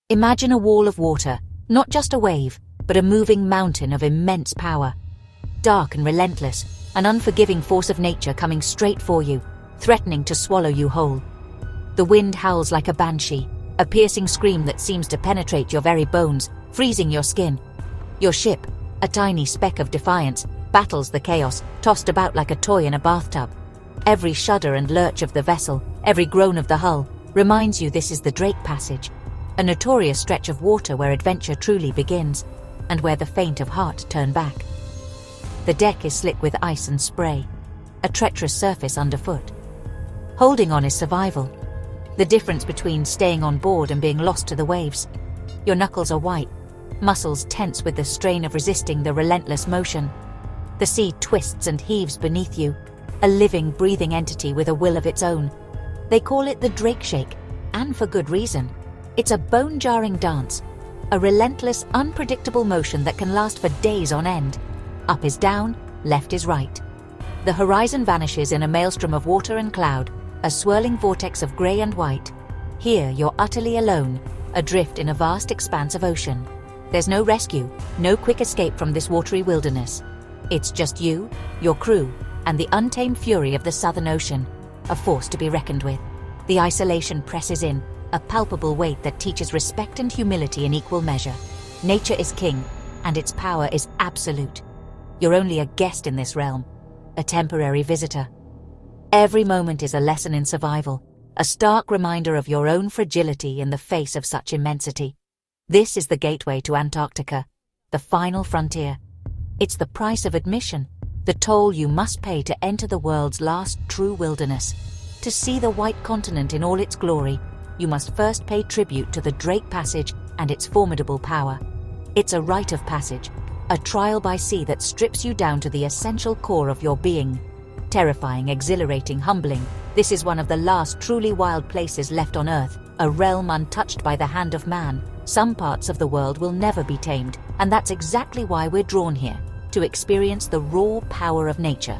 Imagine a wall of water, not just a wave, but a moving mountain of immense power. Dark and relentless, an unforgiving force of nature coming straight for you, threatening to swallow you whole. The wind howls like a banshee, a piercing scream that seems to penetrate your very bones, freezing your skin. Your ship, a tiny speck of defiance, battles the chaos, tossed about like a toy in a bathtub. Every shudder and lurch of the vessel, every groan of the hull, reminds you this is the Drake Passage, a notorious stretch of water where adventure truly begins, and where the faint of heart turn back. The deck is slick with ice and spray, a treacherous surface underfoot. Holding on is survival, the difference between staying on board and being lost to the waves. Your knuckles are white, muscles tense with the strain of resisting the relentless motion. The sea twists and heaves beneath you, a living, breathing entity with a will of its own. They call it the Drake Shake, and for good reason. It's a bone-jarring dance, a relentless, unpredictable motion that can last for days on end. Up is down, left is right. The horizon vanishes in a maelstrom of water and cloud, a swirling vortex of grey and white. Here you're utterly alone, adrift in a vast expanse of ocean. There's no rescue, no quick escape from this watery wilderness. It's just you, your crew, and the untamed fury of the Southern Ocean, a force to be reckoned with. The isolation presses in, a palpable weight that teaches respect and humility in equal measure. Nature is king, and its power is absolute. You're only a guest in this realm, a temporary visitor. Every moment is a lesson in survival, a stark reminder of your own fragility in the face of such immensity. This is the gateway to Antarctica, the final frontier. It's the price of admission, the toll you must pay to enter the world's last true wilderness. To see the white continent in all its glory, you must first pay tribute to the Drake Passage and its formidable power. It's a rite of passage, a trial by sea that strips you down to the essential core of your being. Terrifying, exhilarating, humbling, this is one of the last truly wild places left on Earth, a realm untouched by the hand of man. Some parts of the world will never be tamed, and that's exactly why we're drawn here, to experience the raw power of nature.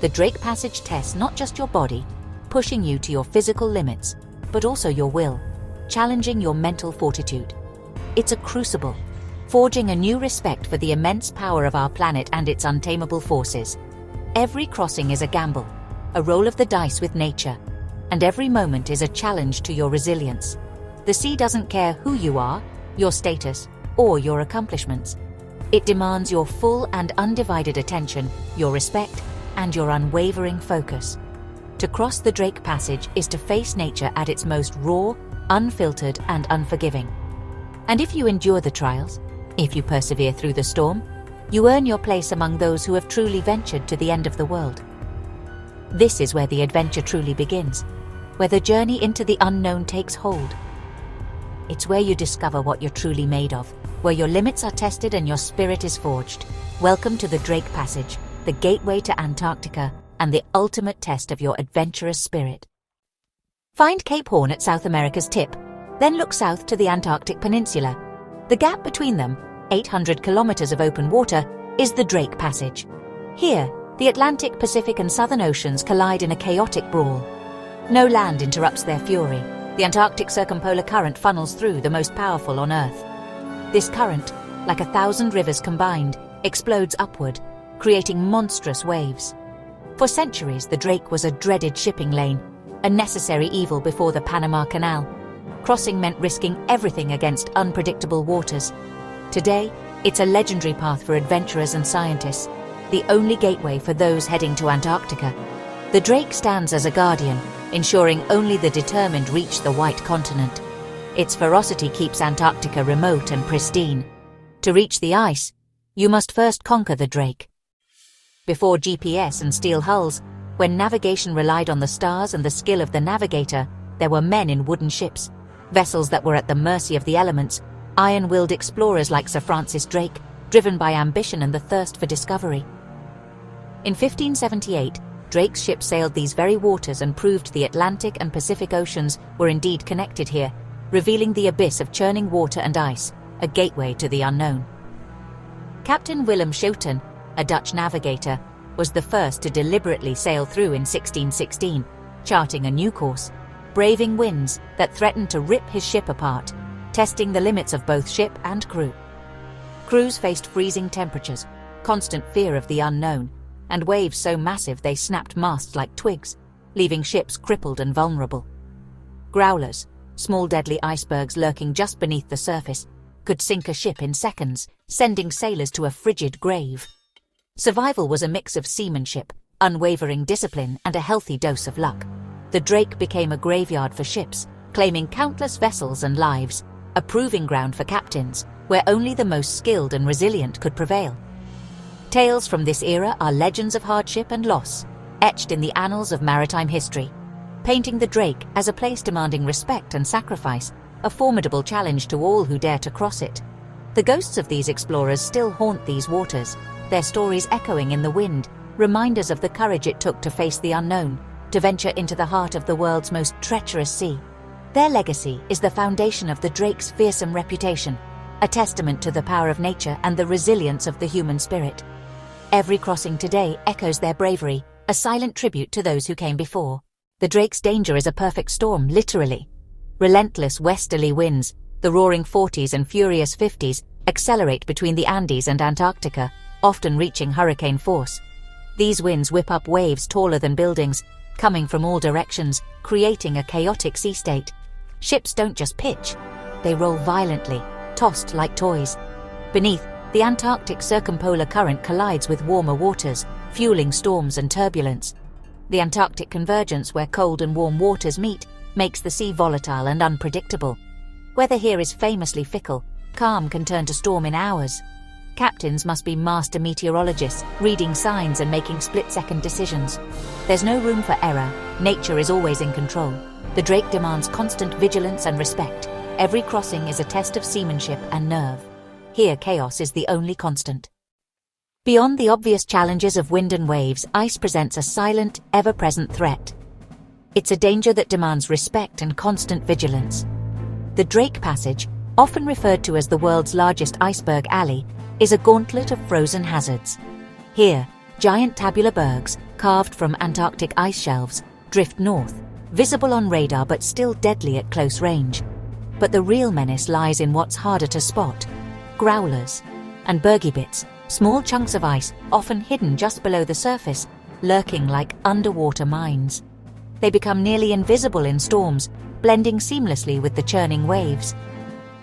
The Drake Passage tests not just your body, pushing you to your physical limits, but also your will, challenging your mental fortitude. It's a crucible, forging a new respect for the immense power of our planet and its untamable forces. Every crossing is a gamble, a roll of the dice with nature, and every moment is a challenge to your resilience. The sea doesn't care who you are, your status, or your accomplishments. It demands your full and undivided attention, your respect, and your unwavering focus. To cross the Drake Passage is to face nature at its most raw, unfiltered, and unforgiving. And if you endure the trials, if you persevere through the storm, you earn your place among those who have truly ventured to the end of the world. This is where the adventure truly begins, where the journey into the unknown takes hold. It's where you discover what you're truly made of, where your limits are tested and your spirit is forged. Welcome to the Drake Passage, the gateway to Antarctica, and the ultimate test of your adventurous spirit. Find Cape Horn at South America's tip, then look south to the Antarctic Peninsula. The gap between them, 800 kilometers of open water, is the Drake Passage. Here, the Atlantic, Pacific, and Southern Oceans collide in a chaotic brawl. No land interrupts their fury. The Antarctic circumpolar current funnels through, the most powerful on Earth. This current, like 1,000 rivers combined, explodes upward, creating monstrous waves. For centuries, the Drake was a dreaded shipping lane, a necessary evil before the Panama Canal. Crossing meant risking everything against unpredictable waters. Today, it's a legendary path for adventurers and scientists, the only gateway for those heading to Antarctica. The Drake stands as a guardian, ensuring only the determined reach the white continent. Its ferocity keeps Antarctica remote and pristine. To reach the ice, you must first conquer the Drake. Before GPS and steel hulls, when navigation relied on the stars and the skill of the navigator, there were men in wooden ships, vessels that were at the mercy of the elements, iron-willed explorers like Sir Francis Drake, driven by ambition and the thirst for discovery. In 1578, Drake's ship sailed these very waters and proved the Atlantic and Pacific Oceans were indeed connected here, revealing the abyss of churning water and ice, a gateway to the unknown. Captain Willem Schouten, a Dutch navigator, was the first to deliberately sail through in 1616, charting a new course, braving winds that threatened to rip his ship apart. testing the limits of both ship and crew. Crews faced freezing temperatures, constant fear of the unknown, and waves so massive they snapped masts like twigs, leaving ships crippled and vulnerable. Growlers, small deadly icebergs lurking just beneath the surface, could sink a ship in seconds, sending sailors to a frigid grave. Survival was a mix of seamanship, unwavering discipline, and a healthy dose of luck. The Drake became a graveyard for ships, claiming countless vessels and lives, a proving ground for captains, where only the most skilled and resilient could prevail. Tales from this era are legends of hardship and loss, etched in the annals of maritime history, painting the Drake as a place demanding respect and sacrifice, a formidable challenge to all who dare to cross it. The ghosts of these explorers still haunt these waters, their stories echoing in the wind, reminders of the courage it took to face the unknown, to venture into the heart of the world's most treacherous sea. Their legacy is the foundation of the Drake's fearsome reputation, a testament to the power of nature and the resilience of the human spirit. Every crossing today echoes their bravery, a silent tribute to those who came before. The Drake's danger is a perfect storm, literally. Relentless westerly winds, the roaring 40s and furious 50s, accelerate between the Andes and Antarctica, often reaching hurricane force. These winds whip up waves taller than buildings, coming from all directions, creating a chaotic sea state. Ships don't just pitch, they roll violently, tossed like toys. Beneath, the Antarctic circumpolar current collides with warmer waters, fueling storms and turbulence. The Antarctic convergence, where cold and warm waters meet, makes the sea volatile and unpredictable. Weather here is famously fickle. Calm can turn to storm in hours. Captains must be master meteorologists, reading signs and making split-second decisions. There's no room for error. Nature is always in control. The Drake demands constant vigilance and respect. Every crossing is a test of seamanship and nerve. Here, chaos is the only constant. Beyond the obvious challenges of wind and waves, ice presents a silent, ever-present threat. It's a danger that demands respect and constant vigilance. The Drake Passage, often referred to as the world's largest iceberg alley, is a gauntlet of frozen hazards. Here, giant tabular bergs, carved from Antarctic ice shelves, drift north, visible on radar but still deadly at close range. But the real menace lies in what's harder to spot: growlers and bergy bits, small chunks of ice often hidden just below the surface, lurking like underwater mines. They become nearly invisible in storms, blending seamlessly with the churning waves.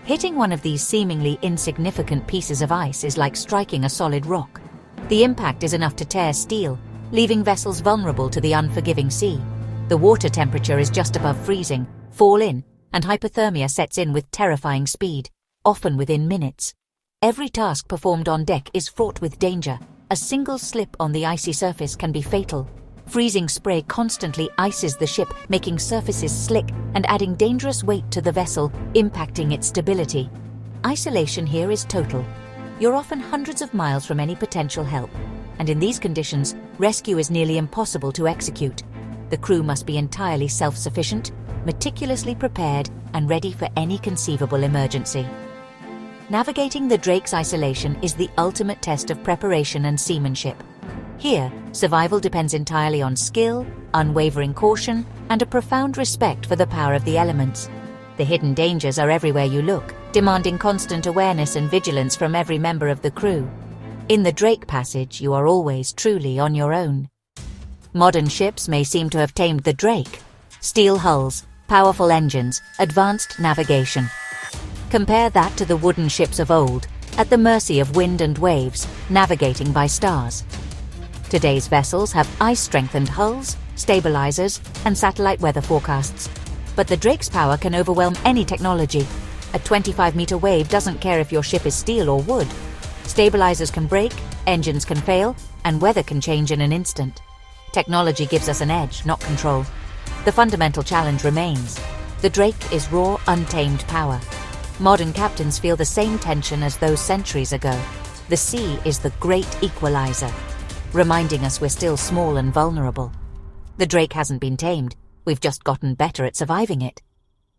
Hitting one of these seemingly insignificant pieces of ice is like striking a solid rock. The impact is enough to tear steel, leaving vessels vulnerable to the unforgiving sea. The water temperature is just above freezing, fall in, and hypothermia sets in with terrifying speed, often within minutes. Every task performed on deck is fraught with danger. A single slip on the icy surface can be fatal. Freezing spray constantly ices the ship, making surfaces slick and adding dangerous weight to the vessel, impacting its stability. Isolation here is total. You're often hundreds of miles from any potential help, and in these conditions, rescue is nearly impossible to execute. The crew must be entirely self-sufficient, meticulously prepared, and ready for any conceivable emergency. Navigating the Drake's isolation is the ultimate test of preparation and seamanship. Here, survival depends entirely on skill, unwavering caution, and a profound respect for the power of the elements. The hidden dangers are everywhere you look, demanding constant awareness and vigilance from every member of the crew. In the Drake Passage, you are always truly on your own. Modern ships may seem to have tamed the Drake. Steel hulls, powerful engines, advanced navigation. Compare that to the wooden ships of old, at the mercy of wind and waves, navigating by stars. Today's vessels have ice-strengthened hulls, stabilizers, and satellite weather forecasts. But the Drake's power can overwhelm any technology. A 25-meter wave doesn't care if your ship is steel or wood. Stabilizers can break, engines can fail, and weather can change in an instant. Technology gives us an edge, not control. The fundamental challenge remains. The Drake is raw, untamed power. Modern captains feel the same tension as those centuries ago. The sea is the great equalizer, reminding us we're still small and vulnerable. The Drake hasn't been tamed, we've just gotten better at surviving it.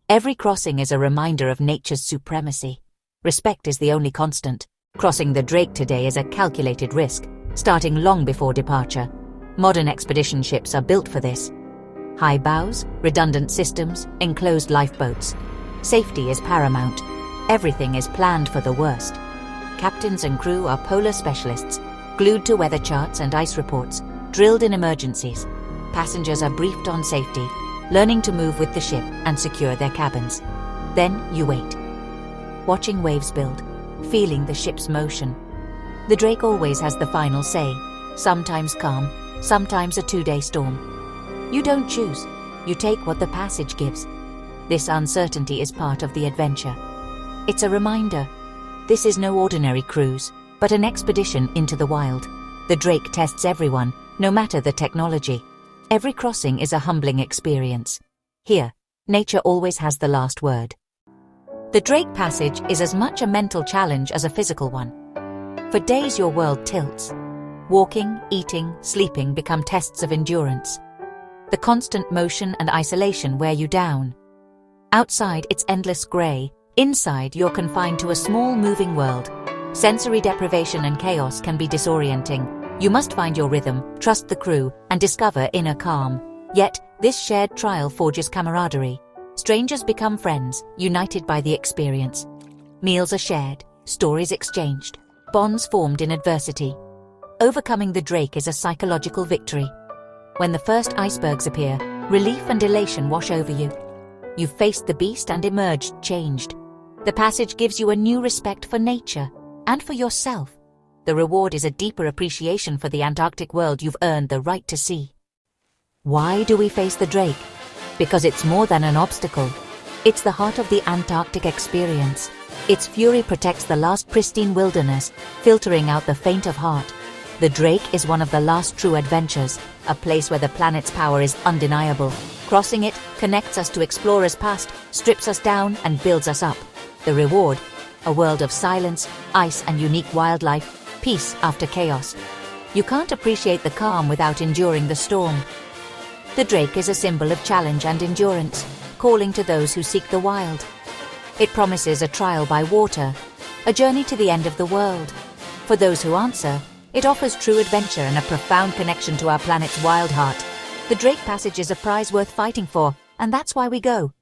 Every crossing is a reminder of nature's supremacy. Respect is the only constant. Crossing the Drake today is a calculated risk, starting long before departure. Modern expedition ships are built for this. High bows, redundant systems, enclosed lifeboats. Safety is paramount. Everything is planned for the worst. Captains and crew are polar specialists, glued to weather charts and ice reports, drilled in emergencies. Passengers are briefed on safety, learning to move with the ship and secure their cabins. Then you wait, watching waves build, feeling the ship's motion. The Drake always has the final say, sometimes calm, sometimes a 2-day storm. You don't choose, you take what the passage gives. This uncertainty is part of the adventure. It's a reminder, this is no ordinary cruise, but an expedition into the wild. The Drake tests everyone, no matter the technology. Every crossing is a humbling experience. Here, nature always has the last word. The Drake Passage is as much a mental challenge as a physical one. For days your world tilts. Walking, eating, sleeping become tests of endurance. The constant motion and isolation wear you down. Outside it's endless grey, inside you're confined to a small moving world. Sensory deprivation and chaos can be disorienting. You must find your rhythm, trust the crew, and discover inner calm. Yet, this shared trial forges camaraderie. Strangers become friends, united by the experience. Meals are shared, stories exchanged, bonds formed in adversity. Overcoming the Drake is a psychological victory. When the first icebergs appear, relief and elation wash over you. You've faced the beast and emerged changed. The passage gives you a new respect for nature and for yourself. The reward is a deeper appreciation for the Antarctic world you've earned the right to see. Why do we face the Drake? Because it's more than an obstacle. It's the heart of the Antarctic experience. Its fury protects the last pristine wilderness, filtering out the faint of heart. The Drake is one of the last true adventures, a place where the planet's power is undeniable. Crossing it connects us to explorers past, strips us down and builds us up. The reward? A world of silence, ice and unique wildlife, peace after chaos. You can't appreciate the calm without enduring the storm. The Drake is a symbol of challenge and endurance, calling to those who seek the wild. It promises a trial by water, a journey to the end of the world. For those who answer, it offers true adventure and a profound connection to our planet's wild heart. The Drake Passage is a prize worth fighting for, and that's why we go.